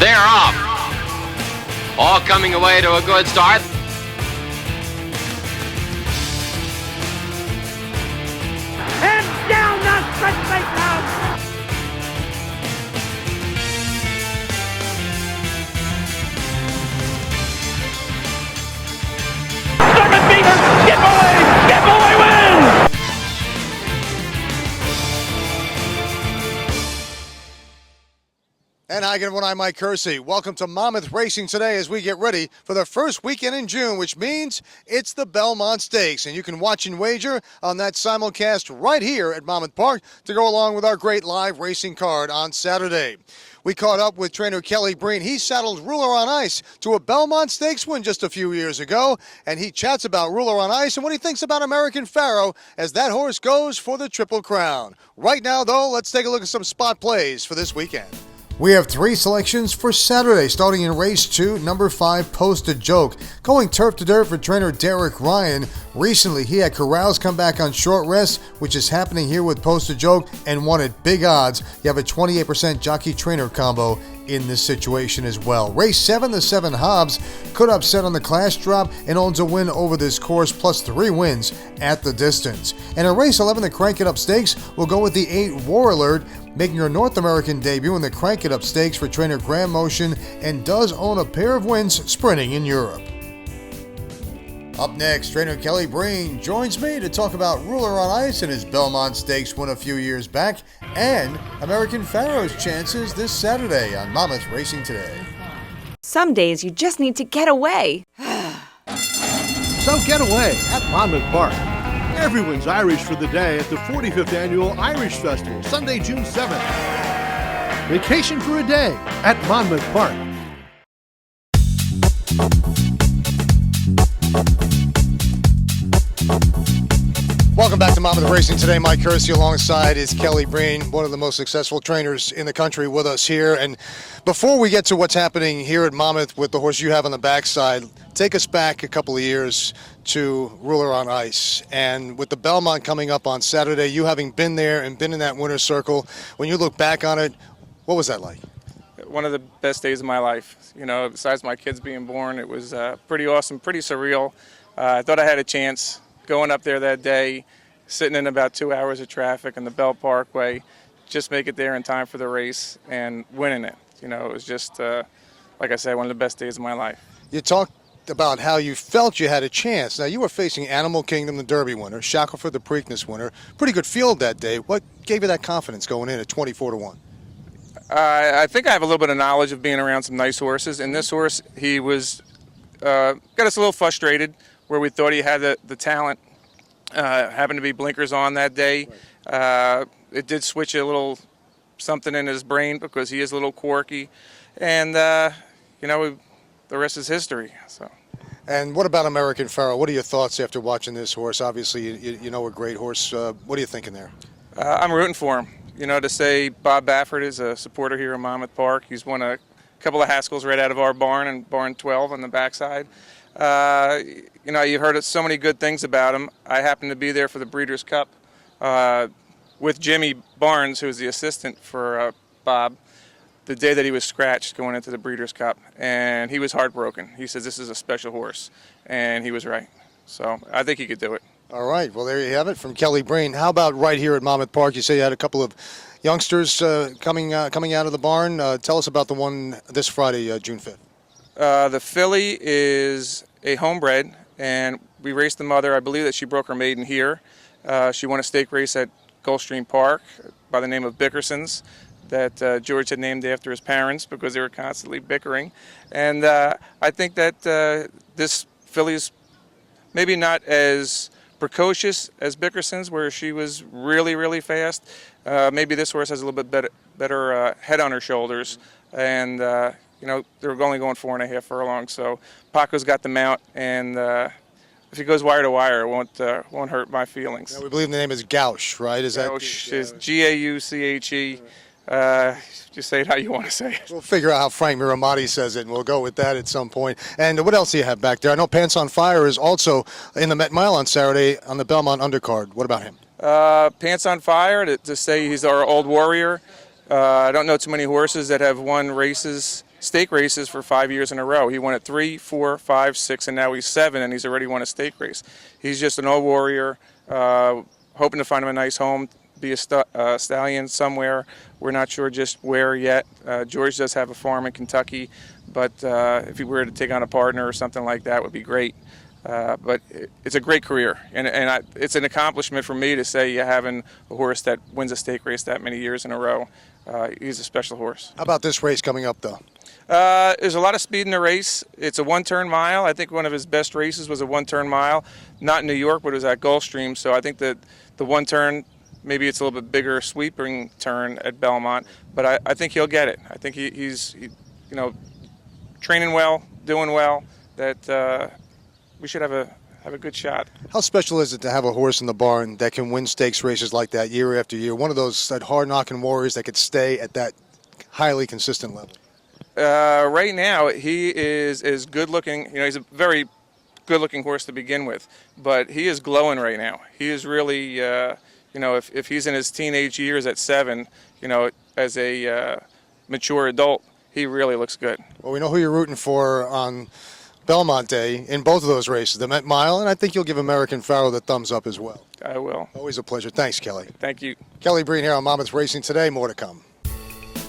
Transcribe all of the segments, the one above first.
They're off. All coming away to a good start. And down the stretch they come. Second beater, skip away win! And hi, everyone, I'm Mike Kersey. Welcome to Monmouth Racing today as we get ready for the first weekend in June, which means it's the Belmont Stakes. And you can watch and wager on that simulcast right here at Monmouth Park to go along with our great live racing card on Saturday. We caught up with trainer Kelly Breen. He saddled Ruler on Ice to a Belmont Stakes win just a few years ago, and he chats about Ruler on Ice and what he thinks about American Pharaoh as that horse goes for the Triple Crown. Right now, though, let's take a look at some spot plays for this weekend. We have three selections for Saturday, starting in race 2, number 5, Post a Joke. Going turf to dirt for trainer Derek Ryan. Recently, he had corrals come back on short rest, which is happening here with Post a Joke, and won at big odds. You have a 28% jockey-trainer combo in this situation as well. Race 7, the 7 Hobbs, could upset on the class drop and owns a win over this course, plus 3 wins at the distance. And in race 11, the Crank It Up Stakes, will go with the 8 War Alert, making her North American debut in the Crank It Up Stakes for trainer Graham Motion, and does own a pair of wins sprinting in Europe. Up next, trainer Kelly Breen joins me to talk about Ruler on Ice and his Belmont Stakes win a few years back, and American Pharaoh's chances this Saturday on Monmouth Racing Today. Some days you just need to get away. So get away at Monmouth Park. Everyone's Irish for the day at the 45th Annual Irish Festival, Sunday, June 7th. Vacation for a day at Monmouth Park. Welcome back to Monmouth Racing Today. Mike Kersey alongside is Kelly Breen, one of the most successful trainers in the country, with us here. And before we get to what's happening here at Monmouth with the horse you have on the backside, take us back a couple of years to Ruler on Ice. And with the Belmont coming up on Saturday, you having been there and been in that winner's circle, when you look back on it, what was that like? One of the best days of my life. You know, besides my kids being born, it was pretty awesome, pretty surreal. I thought I had a chance going up there that day, sitting in about 2 hours of traffic in the Bell Parkway, just make it there in time for the race and winning it. You know, it was just, like I said, one of the best days of my life. You talked about how you felt you had a chance. Now, you were facing Animal Kingdom, the Derby winner, Shackelford, the Preakness winner. Pretty good field that day. What gave you that confidence going in at 24-1? I think I have a little bit of knowledge of being around some nice horses. And this horse, he was, got us a little frustrated where we thought he had the talent. Happened to be blinkers on that day. It did switch a little something in his brain because he is a little quirky. And, you know, the rest is history. So. And what about American Pharaoh? What are your thoughts after watching this horse? Obviously, you know a great horse. What are you thinking there? I'm rooting for him. You know, to say Bob Baffert is a supporter here in Monmouth Park. He's won a couple of Haskells right out of our barn, and barn 12 on the backside. You know, you've heard so many good things about him. I happened to be there for the Breeders' Cup with Jimmy Barnes, who was the assistant for Bob, the day that he was scratched going into the Breeders' Cup. And he was heartbroken. He says, this is a special horse. And he was right. So I think he could do it. All right. Well, there you have it from Kelly Breen. How about right here at Monmouth Park? You say you had a couple of youngsters coming out of the barn. Tell us about the one this Friday, June 5th. The filly is a homebred, and we raced the mother. I believe that she broke her maiden here. She won a stake race at Gulfstream Park by the name of Bickerson's that George had named after his parents because they were constantly bickering. And I think that this filly's maybe not as precocious as Bickerson's, where she was really, really fast. Maybe this horse has a little bit better head on her shoulders. And you know, they're only going 4.5 furlongs, so Paco's got the mount, and if he goes wire to wire, it won't hurt my feelings. Now, we believe the name is Gauche, right? Gauche is Gauche. Just say it how you want to say it. We'll figure out how Frank Miramati says it, and we'll go with that at some point. And what else do you have back there? I know Pants on Fire is also in the Met Mile on Saturday on the Belmont undercard. What about him? Pants on Fire, to say he's our old warrior. I don't know too many horses that have won races stake races for 5 years in a row. He won at 3, 4, 5, 6, and now he's 7, and he's already won a stake race. He's just an old warrior, hoping to find him a nice home, be a stallion somewhere. We're not sure just where yet. George does have a farm in Kentucky, but if he were to take on a partner or something like that, it would be great. But it's a great career, and it's an accomplishment for me to say having a horse that wins a stake race that many years in a row. He's a special horse. How about this race coming up, though? There's a lot of speed in the race. It's a one-turn mile. I think one of his best races was a one-turn mile. Not in New York, but it was at Gulfstream. So I think that the one-turn, maybe it's a little bit bigger sweeping turn at Belmont, but I think he'll get it. I think he's training well, doing well. That we should have a good shot. How special is it to have a horse in the barn that can win stakes races like that year after year? One of those hard-knocking warriors that could stay at that highly consistent level. Right now, he is good-looking. He's a very good-looking horse to begin with, but he is glowing right now. He is really, if he's in his teenage years at 7, as a mature adult, he really looks good. Well, we know who you're rooting for on Belmont Day in both of those races, the Met Mile, and I think you'll give American Pharoah the thumbs up as well. I will. Always a pleasure. Thanks, Kelly. Thank you. Kelly Breen here on Monmouth Racing Today. More to come.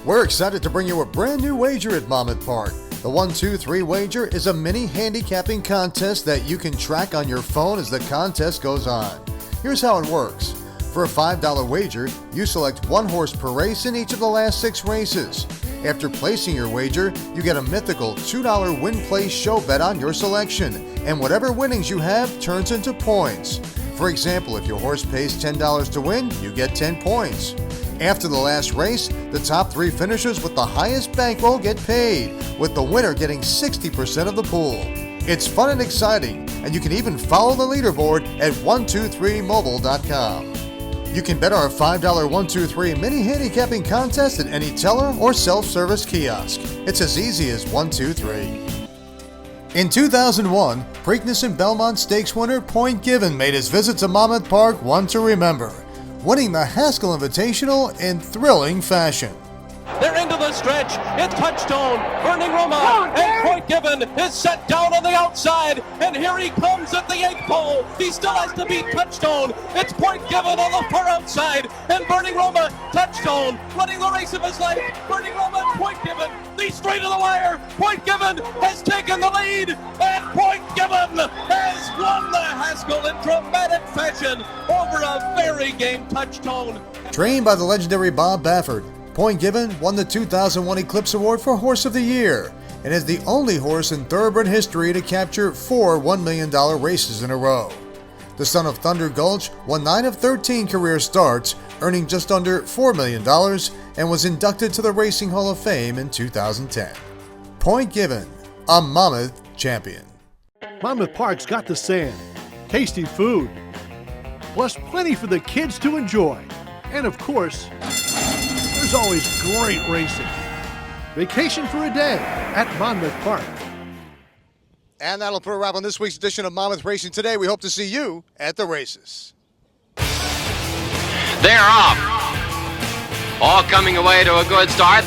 We're excited to bring you a brand new wager at Monmouth Park. The 1-2-3 wager is a mini handicapping contest that you can track on your phone as the contest goes on. Here's how it works. For a $5 wager, you select one horse per race in each of the last 6 races. After placing your wager, you get a mythical $2 win-play show bet on your selection, and whatever winnings you have turns into points. For example, if your horse pays $10 to win, you get 10 points. After the last race, the top 3 finishers with the highest bankroll get paid, with the winner getting 60% of the pool. It's fun and exciting, and you can even follow the leaderboard at 123mobile.com. You can bet our $5 1-2-3 mini handicapping contest at any teller or self-service kiosk. It's as easy as 1-2-3. In 2001, Preakness and Belmont Stakes winner Point Given made his visit to Monmouth Park one to remember, winning the Haskell Invitational in thrilling fashion. They're into the stretch. It's Touchstone, Burning Roma, and Point Given is set down on the outside. And here he comes at the 8th pole. He still has to beat Touchstone. It's Point Given on the far outside, and Burning Roma, Touchstone, running the race of his life. Burning Roma, Point Given, the straight of the wire. Point Given has taken the lead, and Point Given has won the Haskell in dramatic fashion over a very game Touchstone. Trained by the legendary Bob Baffert, Point Given won the 2001 Eclipse Award for Horse of the Year and is the only horse in thoroughbred history to capture 4 $1 million races in a row. The son of Thunder Gulch won 9 of 13 career starts, earning just under $4 million, and was inducted to the Racing Hall of Fame in 2010. Point Given, a Monmouth champion. Monmouth Park's got the sand, tasty food, plus plenty for the kids to enjoy. And of course, there's always great racing. Vacation for a day at Monmouth Park. And that'll put a wrap on this week's edition of Monmouth Racing Today. We hope to see you at the races. They're off. All coming away to a good start.